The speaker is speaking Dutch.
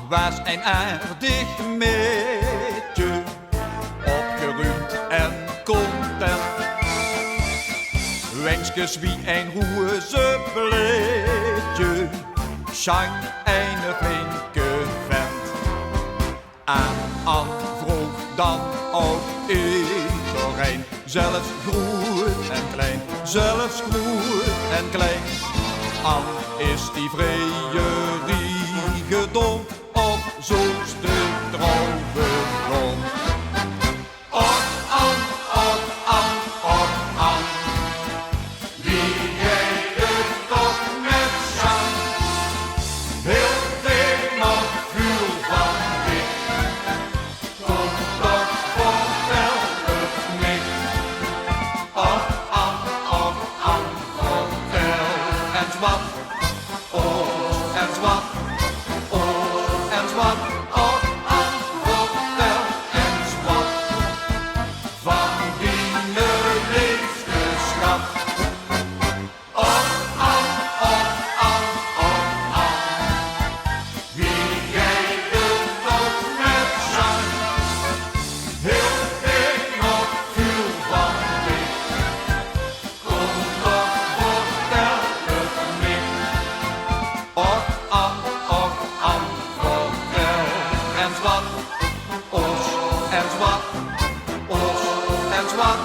was een aardig meisje, opgeruimd en content. Wenskes wie een roze bleedje, schang een flinke vent. Aan vroeg dan ook iedereen, zelfs groot en klein, zelfs groot en klein. An is die vrije riegedom, of zo's de trouwebron. Och An, och An, och An, wie jij het toch met zang. Heel veel nog vuur van dit, kom toch vertel het niet. Och An, vertel eens wat, oh eens wat, oh eens wat. Och An, vertel eens wat, van die liefste schat. Och An, wie jij het toch met zang. Heel veel nog vuur van dit, kom toch vertel het niet. Och An, vertel eens wat, ons eens wat, ons eens wat.